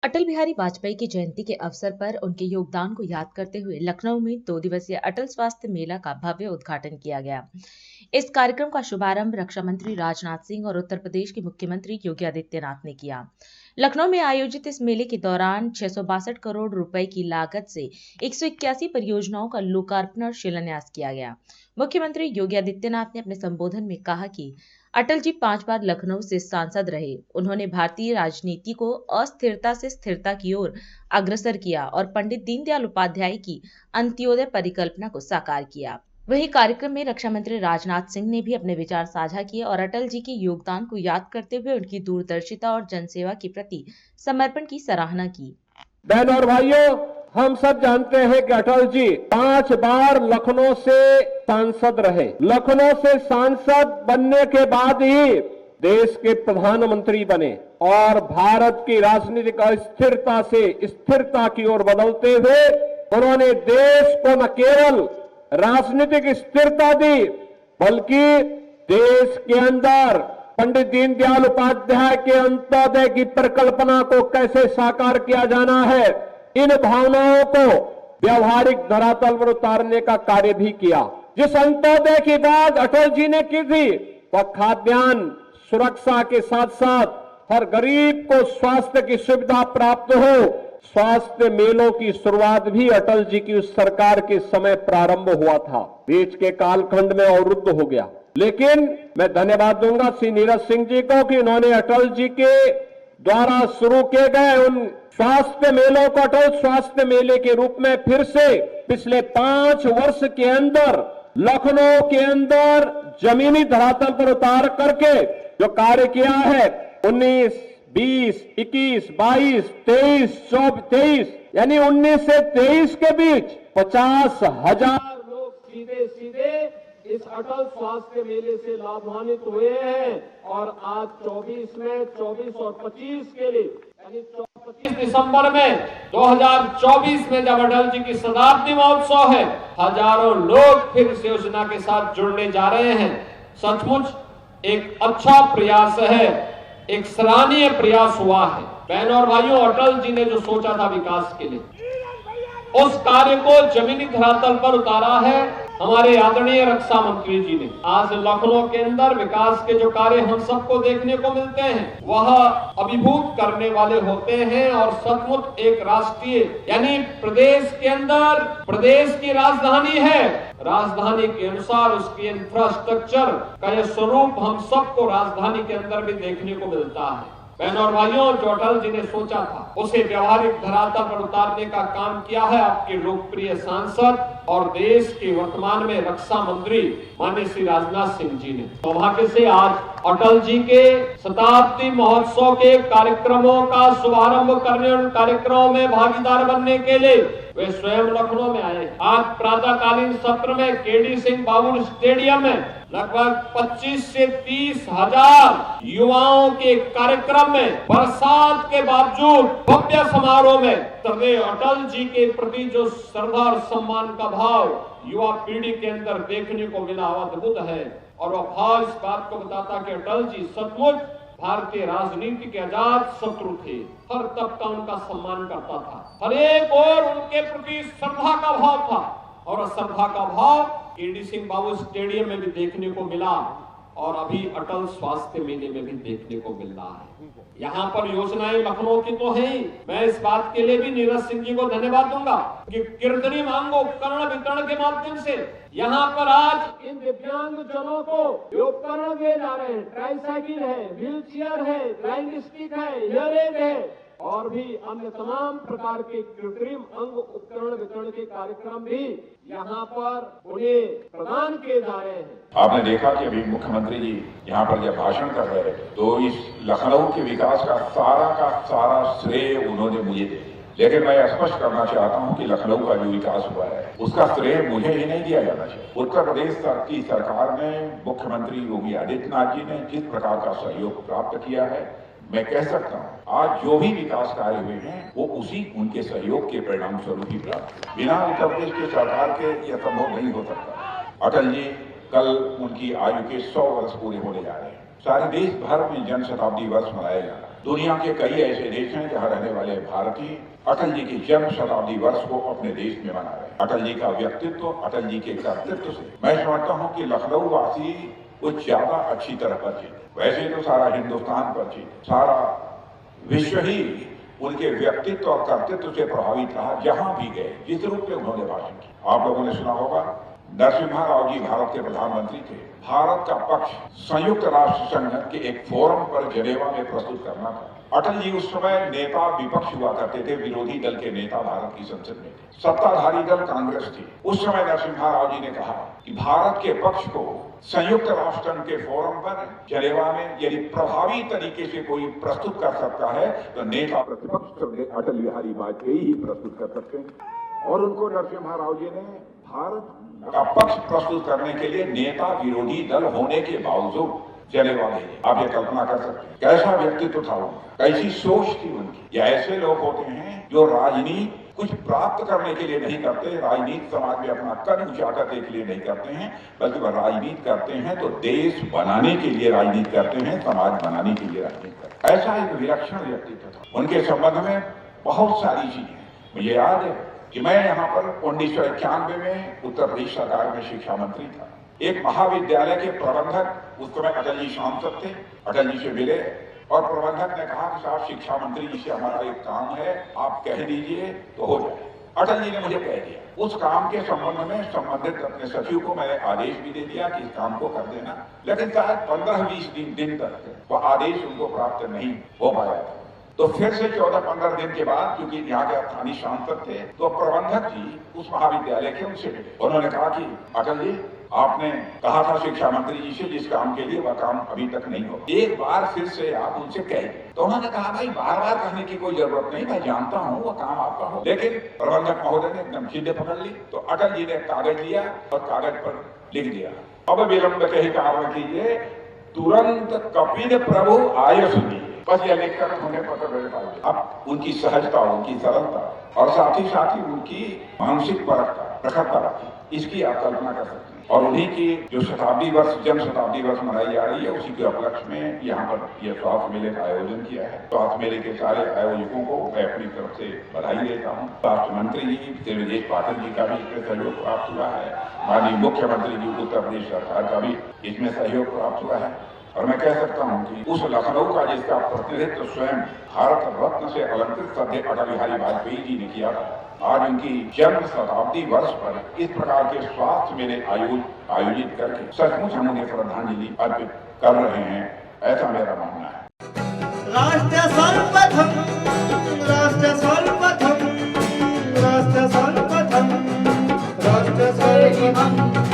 अटल बिहारी वाजपेयी की जयंती के अवसर पर उनके योगदान को याद करते हुए लखनऊ में 2 दिवसीय अटल स्वास्थ्य मेला का भव्य उद्घाटन किया गया। इस कार्यक्रम का शुभारंभ रक्षा मंत्री राजनाथ सिंह और उत्तर प्रदेश के मुख्यमंत्री योगी आदित्यनाथ ने किया। लखनऊ में आयोजित इस मेले के दौरान 662 करोड़ रुपए की लागत से 181 परियोजनाओं का लोकार्पण और शिलान्यास किया गया। मुख्यमंत्री योगी आदित्यनाथ ने अपने संबोधन में कहा कि अटल जी 5 बार लखनऊ से सांसद रहे। उन्होंने भारतीय राजनीति को अस्थिरता से स्थिरता की ओर अग्रसर किया और पंडित दीनदयाल उपाध्याय की अंत्योदय परिकल्पना को साकार किया। वहीं कार्यक्रम में रक्षा मंत्री राजनाथ सिंह ने भी अपने विचार साझा किए और अटल जी के योगदान को याद करते हुए उनकी दूरदर्शिता और जनसेवा के प्रति समर्पण की सराहना की। बहनों और भाइयों, हम सब जानते हैं कि अटल जी 5 बार लखनऊ से सांसद रहे। लखनऊ से सांसद बनने के बाद ही देश के प्रधानमंत्री बने और भारत की राजनीतिक अस्थिरता से स्थिरता की ओर बदलते हुए उन्होंने देश को न केवल राजनीतिक स्थिरता दी बल्कि देश के अंदर पंडित दीनदयाल उपाध्याय के अंत्योदय की परिकल्पना को कैसे साकार किया जाना है, इन भावनाओं को व्यवहारिक धरातल पर उतारने का कार्य भी किया। जिस अंत्योदय की बात अटल जी ने की थी वह खाद्यान्न सुरक्षा के साथ साथ हर गरीब को स्वास्थ्य की सुविधा प्राप्त हो। स्वास्थ्य मेलों की शुरुआत भी अटल जी की उस सरकार के समय प्रारंभ हुआ था, बीच के कालखंड में अवरुद्ध हो गया। लेकिन मैं धन्यवाद दूंगा श्री नीरज सिंह जी को कि उन्होंने अटल जी के द्वारा शुरू किए गए उन स्वास्थ्य मेलों को अटल स्वास्थ्य मेले के रूप में फिर से पिछले 5 वर्ष के अंदर लखनऊ के अंदर जमीनी धरातल पर उतार करके जो कार्य किया है 19, 20, 21, 22, 23, 23 यानी 19 से 23 के बीच 50,000 लोग सीधे सीधे इस अटल स्वास्थ्य मेले से लाभान्वित हुए हैं। और आज 24 में 24 और 25 के लिए यानी 25 दिसंबर में 2024 में जब अटल जी की शताब्दी महोत्सव है, हजारों लोग फिर इस योजना के साथ जुड़ने जा रहे हैं। सचमुच एक अच्छा प्रयास है, एक सराहनीय प्रयास हुआ है। बहनों और भाइयों, अटल जी ने जो सोचा था विकास के लिए उस कार्य को जमीनी धरातल पर उतारा है हमारे आदरणीय रक्षा मंत्री जी ने। आज लखनऊ के अंदर विकास के जो कार्य हम सबको देखने को मिलते हैं वह अभिभूत करने वाले होते हैं और सचमुच एक राष्ट्रीय यानी प्रदेश के अंदर प्रदेश की राजधानी है, राजधानी के अनुसार उसकी इंफ्रास्ट्रक्चर का यह स्वरूप हम सबको राजधानी के अंदर भी देखने को मिलता है। बहनों और भाइयों, जो अटल जी ने सोचा था उसे व्यवहारिक धरातल पर उतारने का काम किया है आपके लोकप्रिय सांसद और देश के वर्तमान में रक्षा मंत्री माननीय श्री राजनाथ सिंह जी ने। सौभाग्य से आज अटल जी के शताब्दी महोत्सव के कार्यक्रमों का शुभारंभ करने और कार्यक्रमों में भागीदार बनने के लिए वे स्वयं लखनऊ में आए। आज प्रातःकालीन सत्र में केडी सिंह बाबू स्टेडियम में लगभग 25 से 30 हजार युवाओं के कार्यक्रम में बरसात के बावजूद भव्य समारोह में सरदार अटल जी के प्रति जो श्रद्धा और सम्मान का भाव युवा पीढ़ी के अंदर देखने को मिला अद्भुत है। और वह भाव इस बात को बताता कि अटल जी सचमुच भारतीय राजनीति के आजाद शत्रु थे। हर तबका उनका सम्मान करता था, हर एक और उनके प्रति श्रद्धा का भाव था और श्रद्धा का भाव केडी सिंह बाबू स्टेडियम में भी देखने को मिला और अभी अटल स्वास्थ्य मेले में भी देखने को मिल रहा है। यहाँ पर योजनाएं लखनऊ की तो है ही। मैं इस बात के लिए भी नीरज सिंह जी को धन्यवाद दूंगा कि कृत्रिम अंग उपकरण वितरण के माध्यम से यहाँ पर आज इन दिव्यांग जनों को उपकरण दिए जा रहे हैं। ट्राईसाइकिल है, व्हील चेयर है, फ्लाइंग स्टिक है, हियरिंग है और भी अन्य तमाम प्रकार के कृत्रिम अंग उपकरण वितरण के कार्यक्रम भी यहाँ पर उन्हें प्रदान किए जा रहे हैं। आपने देखा कि अभी मुख्यमंत्री जी यहाँ पर जब भाषण कर रहे थे तो इस लखनऊ के विकास का सारा श्रेय उन्होंने मुझे दे दिया। लेकिन मैं स्पष्ट करना चाहता हूँ कि लखनऊ का जो विकास हुआ है उसका श्रेय मुझे ही नहीं दिया जाना चाहिए। उत्तर प्रदेश की सरकार ने, मुख्यमंत्री योगी आदित्यनाथ जी ने जिस प्रकार का सहयोग प्राप्त किया है, मैं कह सकता हूँ आज जो भी विकास कार्य हुए हैं वो उसी उनके सहयोग के परिणाम स्वरूप ही प्राप्त। बिना उत्तर प्रदेश की सरकार के यह संभव नहीं हो सकता। अटल जी कल उनकी आयु के 100 वर्ष पूरे होने जा रहे हैं। सारे देश भर में जन शताब्दी वर्ष मनाया जा रहा है। दुनिया के कई ऐसे देश हैं जहां रहने वाले भारतीय अटल जी की जन्म शताब्दी वर्ष को अपने देश में मना रहे हैं। अटल जी का व्यक्तित्व, अटल जी के कर्तृत्व से मैं समझता हूं कि लखनऊ वासी वो ज्यादा अच्छी तरह परिचित। वैसे तो सारा हिंदुस्तान परिचित, सारा विश्व ही उनके व्यक्तित्व और कर्तृत्व से प्रभावित रहा। जहां भी गए, जिस रूप में उन्होंने भाषण किया। आप लोगों ने सुना होगा, नरसिम्हा राव जी भारत के प्रधानमंत्री थे। भारत का पक्ष संयुक्त राष्ट्र संघ के एक फोरम पर जनेवा में प्रस्तुत करना था। अटल जी उस समय नेता विपक्ष हुआ करते थे, विरोधी दल के नेता भारत की संसद में थे। सत्ताधारी दल कांग्रेस थी। उस समय नरसिम्हा राव जी ने कहा कि भारत के पक्ष को संयुक्त राष्ट्र संघ के फोरम पर जनेवा में यदि प्रभावी तरीके से कोई प्रस्तुत कर सकता है तो नेता प्रतिपक्ष अटल बिहारी वाजपेयी ही प्रस्तुत कर सकते हैं। और उनको नरसिम्हा राव जी ने भारत का पक्ष प्रस्तुत करने के लिए नेता विरोधी दल होने के बावजूद जनेवा भेजे। आप ये कल्पना कर सकते हैं कैसा व्यक्तित्व था उनका, कैसी सोच थी उनकी। ये ऐसे लोग होते हैं जो राजनीति कुछ प्राप्त करने के लिए नहीं करते, राजनीति समाज में अपना कद ऊंचा करने के लिए नहीं करते हैं, बल्कि वह राजनीति करते हैं तो देश बनाने के लिए राजनीति करते हैं, समाज बनाने के लिए राजनीति करते हैं। ऐसा एक विलक्षण व्यक्तित्व था। उनके संबंध में बहुत सारी चीजें मुझे याद है कि मैं यहाँ पर 1991 में उत्तर प्रदेश सरकार में शिक्षा मंत्री था। एक महाविद्यालय के प्रबंधक, उस समय अटल जी सांसद थे, अटल जी से मिले और प्रबंधक ने कहा कि साहब शिक्षा मंत्री जी से हमारा एक काम है, आप कह दीजिए तो हो जाए। अटल जी ने मुझे कह दिया। उस काम के संबंध में संबंधित अपने सचिव को मैंने आदेश भी दे दिया कि इस काम को कर देना, लेकिन शायद 15-20 दिन तक वह आदेश उनको प्राप्त नहीं हो पाया था। तो फिर से 14-15 दिन के बाद, क्योंकि यहाँ के स्थानीय सांसद थे, तो प्रबंधक जी उस महाविद्यालय के उनसे मिले। उन्होंने कहा कि अटल जी, आपने कहा था शिक्षा मंत्री जी से जिस काम के लिए, वह काम अभी तक नहीं हो, एक बार फिर से आप उनसे कह दें। तो उन्होंने कहा भाई बार बार कहने की कोई जरूरत नहीं, मैं जानता हूँ वो काम आपका हो। लेकिन प्रबंधक महोदय ने एकदम सीधे पकड़ ली। तो अटल जी ने कागज लिया और कागज पर लिख दिया, अब विलंब कहीं कार्य कीजिए, तुरंत कपिल प्रभु आय सुनिए। बस यह लिखकर उन्होंने पत्र भेजा। अब उनकी सहजता, उनकी सरलता और साथ ही उनकी मानसिक परखता, प्रखरता, इसकी आप कल्पना कर सकते हैं। और उन्हीं की जो शताब्दी वर्ष, जन्म शताब्दी वर्ष मनाई जा रही है, उसी के उपलक्ष्य में यहाँ पर यह स्वास्थ्य मेले का आयोजन किया है। स्वास्थ्य मेले के सारे आयोजकों को मैं अपनी तरफ से बधाई देता हूँ। स्वास्थ्य मंत्री जी श्री ब्रजेश पाठक जी का भी इसमें सहयोग प्राप्त हुआ है। माननीय मुख्यमंत्री जी उत्तर प्रदेश सरकार का भी इसमें सहयोग प्राप्त हुआ है। और मैं कह सकता हूं कि उस लखनऊ का जिसका प्रतिनिधित्व स्वयं भारत रत्न से अलंकृत श्रद्धेय अटल बिहारी वाजपेयी जी ने किया था, आज उनकी जन्म शताब्दी वर्ष पर इस प्रकार के स्वास्थ्य मेले आयोजित करके सचमुच हम उन्हें श्रद्धांजलि अर्पित कर रहे हैं, ऐसा मेरा मानना है। राष्ट्र सर्वप्रथम, राष्ट्र सर्वप्रथम, राष्ट्र सर्वप्रथम, राष्ट्र सर्वप्रथम।